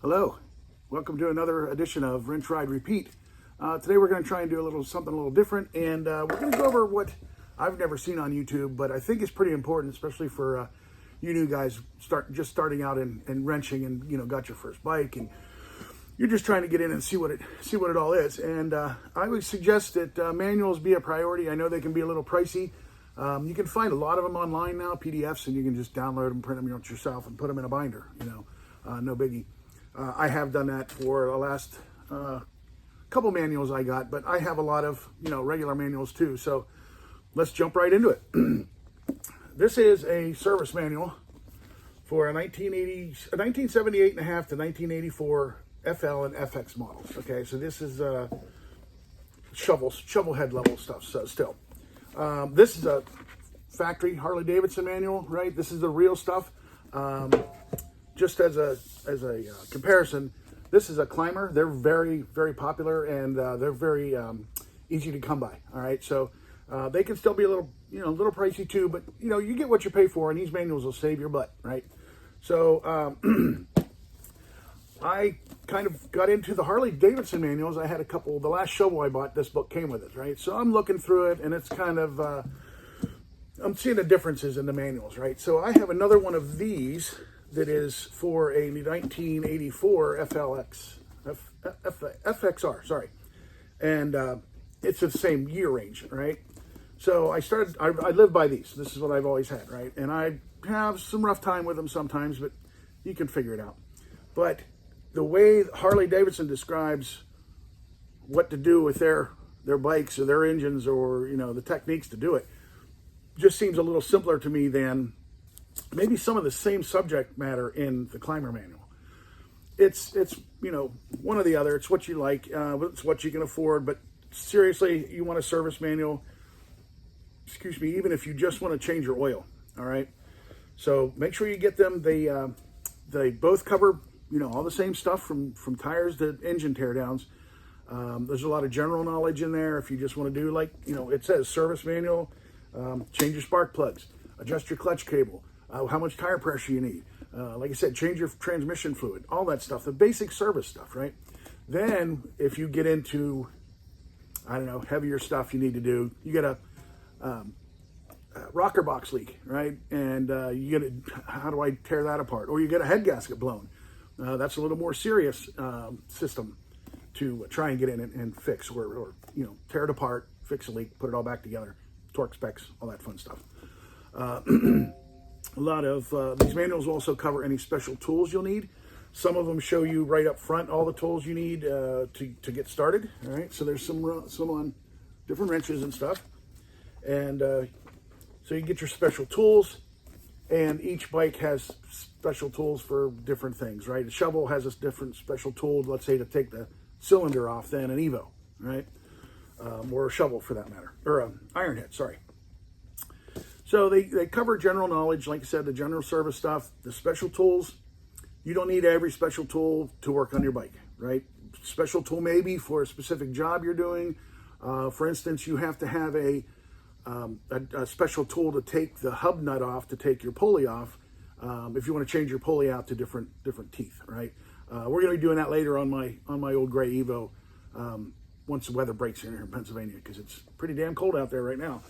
Hello, welcome to another edition of Wrench Ride Repeat. Today we're going to try and do something a little different, and we're going to go over what I've never seen on YouTube, but I think is pretty important, especially for you new guys just starting out in wrenching, and got your first bike, and you're just trying to get in and see what it all is. And I would suggest that manuals be a priority. I know they can be a little pricey. You can find a lot of them online now, PDFs, and you can just download them, print them yourself, and put them in a binder. No biggie. I have done that for the last couple manuals I got, but I have a lot of regular manuals too. So let's jump right into it. This is a service manual for a 1978 and a half to 1984 FL and FX models. Okay, so this is shovel head level stuff. So still, this is a factory Harley-Davidson manual, right? This is the real stuff. Just as a comparison, this is a Clymer. They're very, very popular, and they're very easy to come by. All right, so they can still be a little pricey too, but you get what you pay for, and these manuals will save your butt, right? So I kind of got into the Harley-Davidson manuals. I had a couple. The last shovel I bought, this book came with it, right? So I'm looking through it, and it's kind of I'm seeing the differences in the manuals, right? So I have another one of these that is for a 1984 FXR, sorry. And it's the same year range, right? So I live by these. This is what I've always had, right? And I have some rough time with them sometimes, but you can figure it out. But the way Harley-Davidson describes what to do with their bikes or their engines, or the techniques to do it, just seems a little simpler to me than maybe some of the same subject matter in the Clymer manual. It's one or the other. It's what you like. It's what you can afford. But seriously, you want a service manual, even if you just want to change your oil, all right? So make sure you get them. They both cover all the same stuff from tires to engine teardowns. There's a lot of general knowledge in there. If you just want to do it says service manual, change your spark plugs, adjust your clutch cable, how much tire pressure you need. Like I said, change your transmission fluid, all that stuff, the basic service stuff, right? Then if you get into, heavier stuff you need to do, you get a rocker box leak, right? And you get how do I tear that apart? Or you get a head gasket blown. That's a little more serious system to try and get in and fix, or tear it apart, fix a leak, put it all back together, torque specs, all that fun stuff. A lot of these manuals also cover any special tools you'll need. Some of them show you right up front all the tools you need to get started. All right, so there's some on different wrenches and stuff, and so you get your special tools. And each bike has special tools for different things, right? A shovel has a different special tool, let's say, to take the cylinder off than an Evo, right? Or a shovel for that matter, or an iron head, sorry. So they cover general knowledge, like I said, the general service stuff, the special tools. You don't need every special tool to work on your bike, right? Special tool maybe for a specific job you're doing. For instance, you have to have a special tool to take the hub nut off, to take your pulley off, if you want to change your pulley out to different teeth, right? We're going to be doing that later on my old gray Evo once the weather breaks here in Pennsylvania, because it's pretty damn cold out there right now.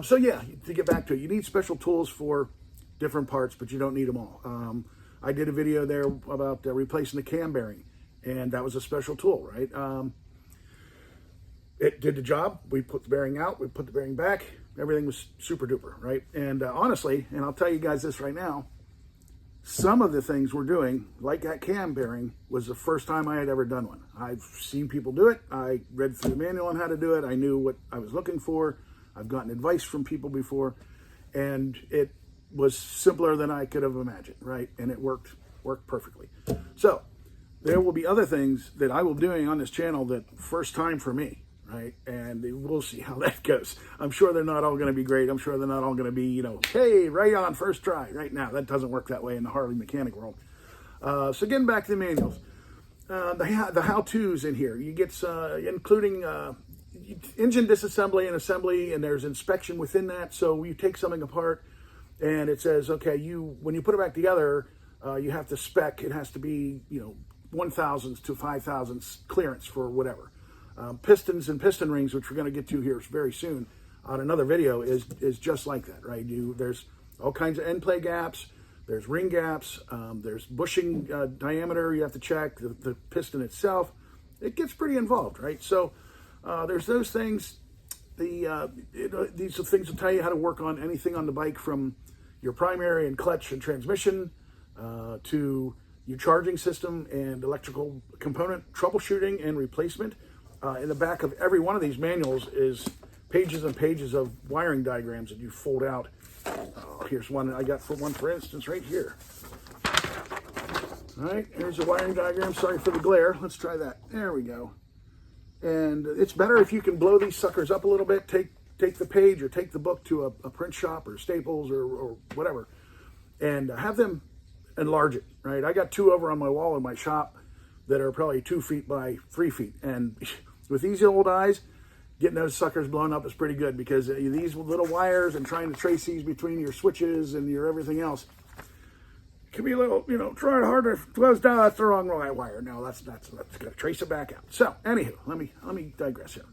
So yeah, to get back to it, you need special tools for different parts, but you don't need them all. I did a video there about replacing the cam bearing, and that was a special tool, right? It did the job. We put the bearing out, we put the bearing back. Everything was super duper, right? And honestly, and I'll tell you guys this right now, some of the things we're doing, like that cam bearing, was the first time I had ever done one. I've seen people do it. I read through the manual on how to do it. I knew what I was looking for. I've gotten advice from people before, and it was simpler than I could have imagined, right? And it worked perfectly. So there will be other things that I will be doing on this channel that first time for me, right? And we'll see how that goes. I'm sure they're not all going to be great. I'm sure they're not all going to be, hey, right on, first try, right now. That doesn't work that way in the Harley mechanic world. So getting back to the manuals, the how-tos in here, you get, including engine disassembly and assembly, and there's inspection within that. So you take something apart, and it says, okay, when you put it back together, you have to spec. It has to be, 1,000s to 5,000s clearance for whatever. Pistons and piston rings, which we're going to get to here very soon on another video, is just like that, right? There's all kinds of end play gaps. There's ring gaps. There's bushing diameter you have to check. The piston itself, it gets pretty involved, right? So there's those things. These are things will tell you how to work on anything on the bike, from your primary and clutch and transmission to your charging system and electrical component troubleshooting and replacement. In the back of every one of these manuals is pages and pages of wiring diagrams that you fold out. Here's one I got for instance right here. All right, here's a wiring diagram. Sorry for the glare. Let's try that. There we go. And it's better if you can blow these suckers up a little bit. Take the page or take the book to a print shop or Staples or whatever, and have them enlarge it, right? I got 2 over on my wall in my shop that are probably 2 feet by 3 feet. And with these old eyes, getting those suckers blown up is pretty good, because these little wires and trying to trace these between your switches and your everything else can be a little, trying harder. Close down, that's the wrong wire. No, that's got to trace it back out. So, anywho, let me digress here.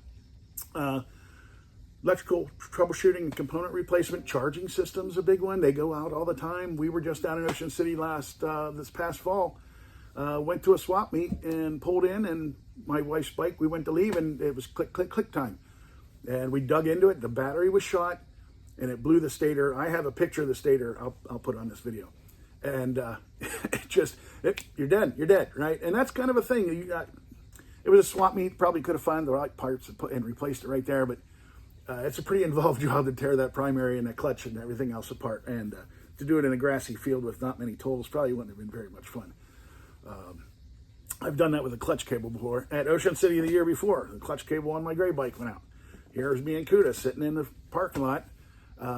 Electrical troubleshooting and component replacement. Charging systems, a big one. They go out all the time. We were just down in Ocean City this past fall. Went to a swap meet and pulled in, and my wife's bike, we went to leave, and it was click, click, click time. And we dug into it. The battery was shot, and it blew the stator. I have a picture of the stator I'll put on this video. And you're dead, right? And that's kind of a thing. It was a swap meet. Probably could have found the right parts and replaced it right there, but it's a pretty involved job to tear that primary and that clutch and everything else apart. And to do it in a grassy field with not many tools probably wouldn't have been very much fun. I've done that with a clutch cable before. At Ocean City the year before, the clutch cable on my gray bike went out. Here's me and Kuda sitting in the parking lot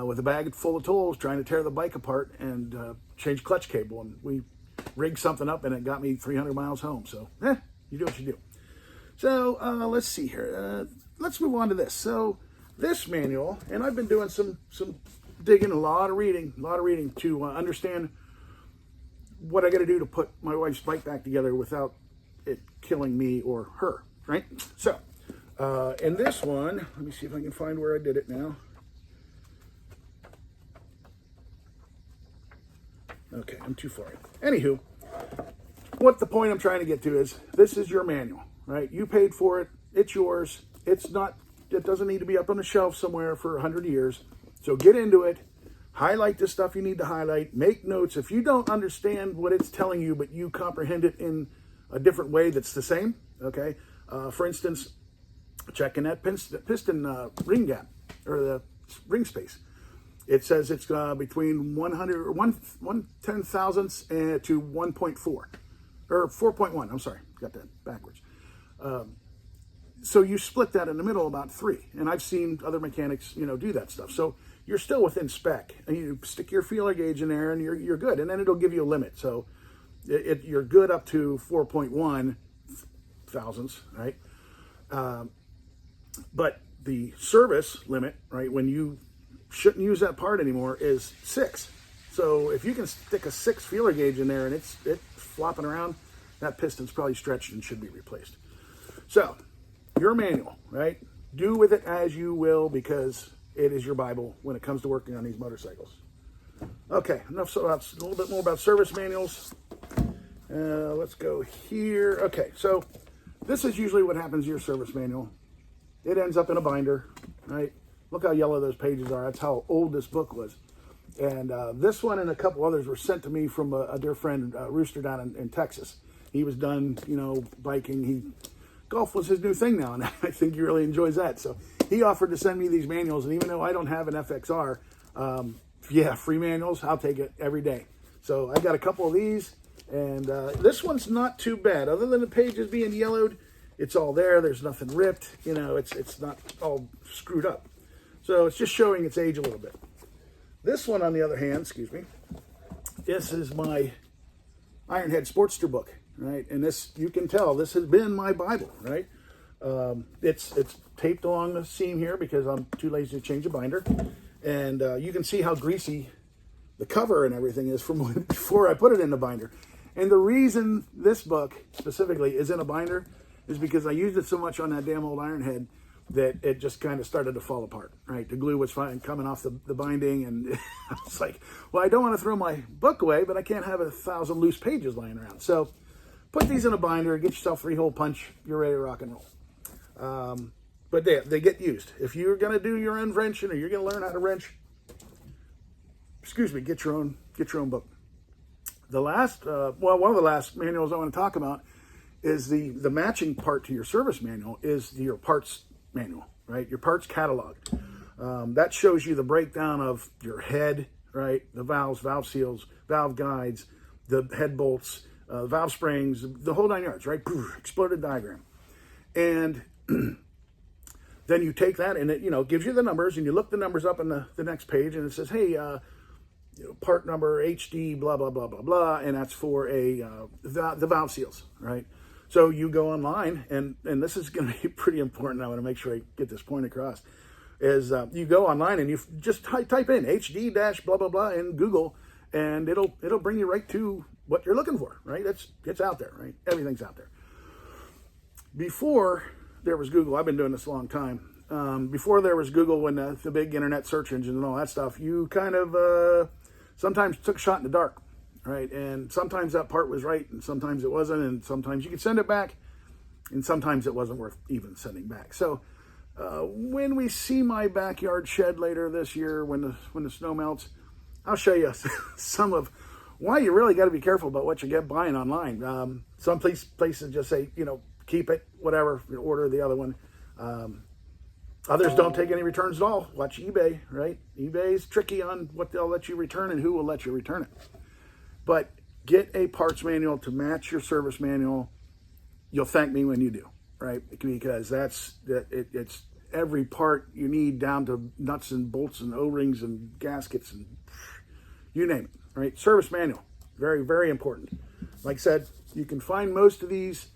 with a bag full of tools trying to tear the bike apart and change clutch cable. And we rigged something up, and it got me 300 miles home. So, you do what you do. So, let's see here. Let's move on to this. So, this manual, and I've been doing some digging, a lot of reading to understand what I got to do to put my wife's bike back together without it killing me or her, right? So, in this one, let me see if I can find where I did it now. Okay, I'm too far in. Anywho, what the point I'm trying to get to is, this is your manual, right? You paid for it. It's yours. It doesn't need to be up on a shelf somewhere for 100 years. So get into it. Highlight the stuff you need to highlight. Make notes. If you don't understand what it's telling you, but you comprehend it in a different way that's the same, okay? For instance, checking that piston ring gap, or the ring space. It says it's between 1/10 thousandths to 1.4, or 4.1. I'm sorry, got that backwards. So you split that in the middle about 3, and I've seen other mechanics, do that stuff. So you're still within spec, and you stick your feeler gauge in there, and you're good. And then it'll give you a limit. So you're good up to 4.1 thousandths, right? But the service limit, right, when you shouldn't use that part anymore, is 6. So if you can stick a 6 feeler gauge in there and it's flopping around, that piston's probably stretched and should be replaced. So your manual, right? Do with it as you will, because it is your Bible when it comes to working on these motorcycles. Okay, enough about a little bit more about service manuals. Let's go here. Okay, so this is usually what happens to your service manual. It ends up in a binder, right? Look how yellow those pages are. That's how old this book was. And this one and a couple others were sent to me from a dear friend, Rooster, down in Texas. He was done, biking. Golf was his new thing now, and I think he really enjoys that. So he offered to send me these manuals, and even though I don't have an FXR, free manuals, I'll take it every day. So I got a couple of these, and this one's not too bad. Other than the pages being yellowed, it's all there. There's nothing ripped. It's not all screwed up. So it's just showing its age a little bit. This one, on the other hand, this is my Ironhead Sportster book, right? And this, you can tell, this has been my Bible, right? It's taped along the seam here because I'm too lazy to change the binder. And you can see how greasy the cover and everything is from before I put it in the binder. And the reason this book specifically is in a binder is because I used it so much on that damn old iron head that it just kind of started to fall apart, right? The glue was fine coming off the binding, and I was like, well, I don't want to throw my book away, but I can't have 1,000 loose pages lying around. So put these in a binder, get yourself 3-hole punch, you're ready to rock and roll. But they get used. If you're going to do your own wrenching, or you're going to learn how to wrench, get your own book. The last, one of the last manuals I want to talk about is the matching part to your service manual is your parts manual, right? Your parts catalog. That shows you the breakdown of your head, right? The valves, valve seals, valve guides, the head bolts, valve springs, the whole 9 yards, right? Exploded diagram. And then you take that and it, gives you the numbers, and you look the numbers up in the next page, and it says, hey, part number HD, blah, blah, blah, blah, blah, and that's for the valve seals, right? So you go online, and this is going to be pretty important. I want to make sure I get this point across, is you go online and you just type in HD dash blah, blah, blah in Google, and it'll bring you right to what you're looking for, right? It's out there, right? Everything's out there. Before there was Google, I've been doing this a long time. Before there was Google, when the big internet search engine and all that stuff, you kind of sometimes took a shot in the dark, right? And sometimes that part was right, and sometimes it wasn't, and sometimes you could send it back, and sometimes it wasn't worth even sending back. So when we see my backyard shed later this year, when the snow melts, I'll show you some of why you really got to be careful about what you get buying online. Some places just say, keep it, whatever, order the other one. Others don't take any returns at all. Watch eBay, right? eBay's tricky on what they'll let you return and who will let you return it. But get a parts manual to match your service manual. You'll thank me when you do, right? Because it's every part you need, down to nuts and bolts and O-rings and gaskets and you name it, right? Service manual, very, very important. Like I said, you can find most of these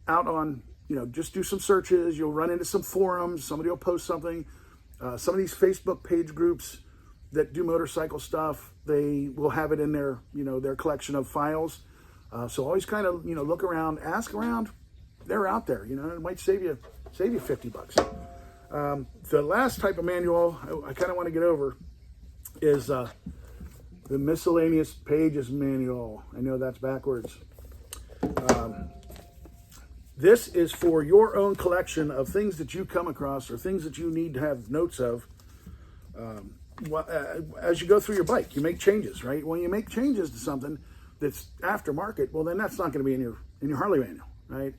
out on, just do some searches. You'll run into some forums. Somebody will post something. Some of these Facebook page groups that do motorcycle stuff, they will have it in their, their collection of files. So always kind of, look around, ask around. They're out there, it might save you $50. The last type of manual I kind of want to get over is the miscellaneous pages manual. I know that's backwards. This is for your own collection of things that you come across or things that you need to have notes of. As you go through your bike, you make changes, right? When you make changes to something that's aftermarket, well, then that's not going to be in your Harley manual, right?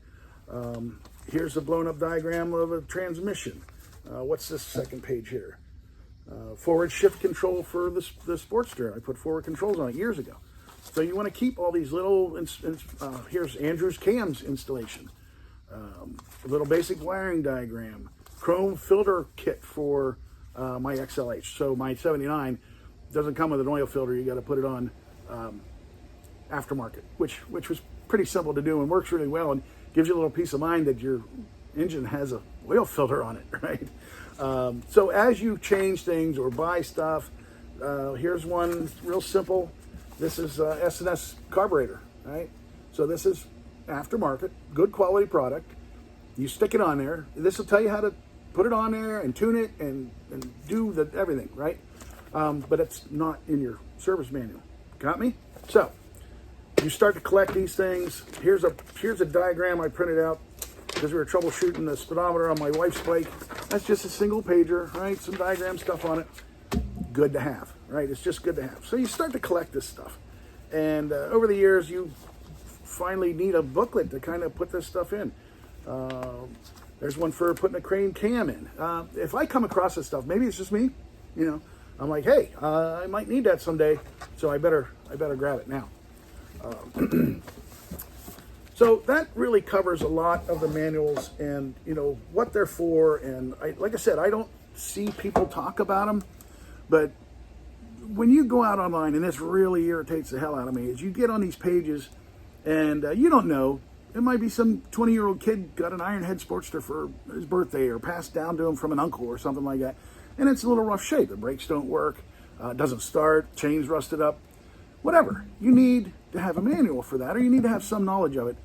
Here's a blown up diagram of a transmission. What's this second page here? Forward shift control for the Sportster. I put forward controls on it years ago. So you want to keep all these little, here's Andrew's cams installation. A little basic wiring diagram, chrome filter kit for my XLH. So my 79 doesn't come with an oil filter. You got to put it on aftermarket, which was pretty simple to do and works really well and gives you a little peace of mind that your engine has a oil filter on it, right? So as you change things or buy stuff, here's one real simple. This is S&S carburetor, right? So this is aftermarket, good quality product. You stick it on there. This will tell you how to put it on there and tune it and do everything, right? But it's not in your service manual. Got me? So you start to collect these things. Here's a diagram I printed out because we were troubleshooting the speedometer on my wife's bike. That's just a single pager, right? Some diagram stuff on it. Good to have, right? It's just good to have. So you start to collect this stuff. And over the years, you finally need a booklet to kind of put this stuff in. There's one for putting a crane cam in. If I come across this stuff, maybe it's just me, I'm like, hey, I might need that someday, so I better grab it now. So that really covers a lot of the manuals and what they're for. And like I said, I don't see people talk about them, but when you go out online, and this really irritates the hell out of me, is you get on these pages and you don't know. It might be some 20-year-old kid got an Ironhead Sportster for his birthday or passed down to him from an uncle or something like that. And it's a little rough shape. The brakes don't work. It doesn't start. Chain's rusted up. Whatever. You need to have a manual for that, or you need to have some knowledge of it.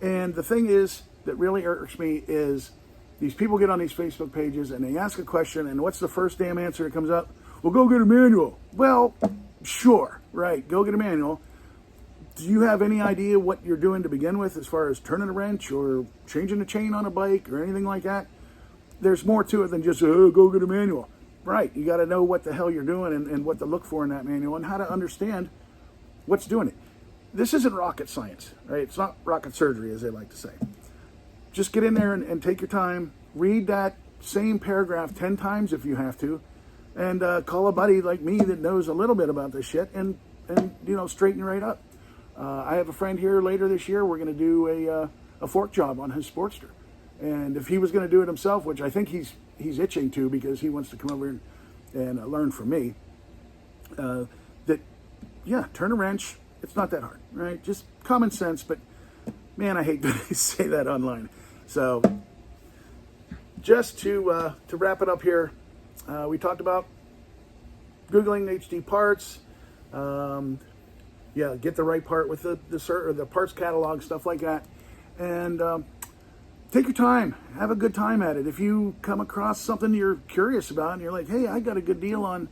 And the thing is that really irks me is these people get on these Facebook pages and they ask a question, and what's the first damn answer that comes up? Well, go get a manual. Well, sure, right, go get a manual. Do you have any idea what you're doing to begin with as far as turning a wrench or changing a chain on a bike or anything like that? There's more to it than just, go get a manual. Right, you got to know what the hell you're doing and what to look for in that manual and how to understand what's doing it. This isn't rocket science, right? It's not rocket surgery, as they like to say. Just get in there and take your time, read that same paragraph 10 times if you have to, and call a buddy like me that knows a little bit about this shit and straighten you right up. I have a friend here later this year. We're going to do a fork job on his Sportster. And if he was going to do it himself, which I think he's itching to because he wants to come over and learn from me, turn a wrench. It's not that hard, right? Just common sense, but man, I hate to say that online. So just to wrap it up here, we talked about Googling HD parts. Get the right part with the parts catalog, stuff like that. And take your time. Have a good time at it. If you come across something you're curious about and you're like, hey, I got a good deal on,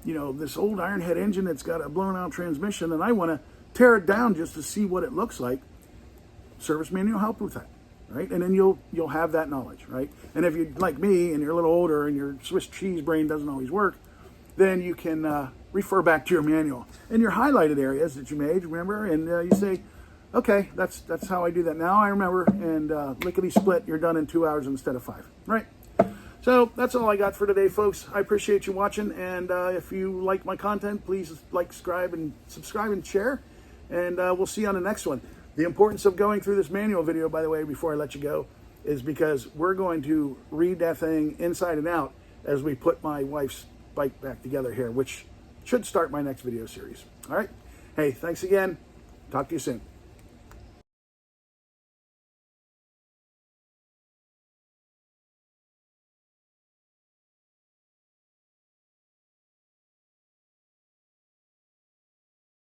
this old Ironhead engine that's got a blown out transmission and I want to tear it down just to see what it looks like, service manual help with that, right? And then you'll have that knowledge, right? And if you're like me and you're a little older and your Swiss cheese brain doesn't always work, then you can refer back to your manual and your highlighted areas that you made, remember? And you say, okay, that's how I do that now. I remember, and lickety split, you're done in 2 hours instead of 5, right? So that's all I got for today, folks. I appreciate you watching, and if you like my content, please subscribe and share, and we'll see you on the next one. The importance of going through this manual video, by the way, before I let you go, is because we're going to read that thing inside and out as we put my wife's bike back together here, which should start my next video series. All right? Hey, thanks again. Talk to you soon.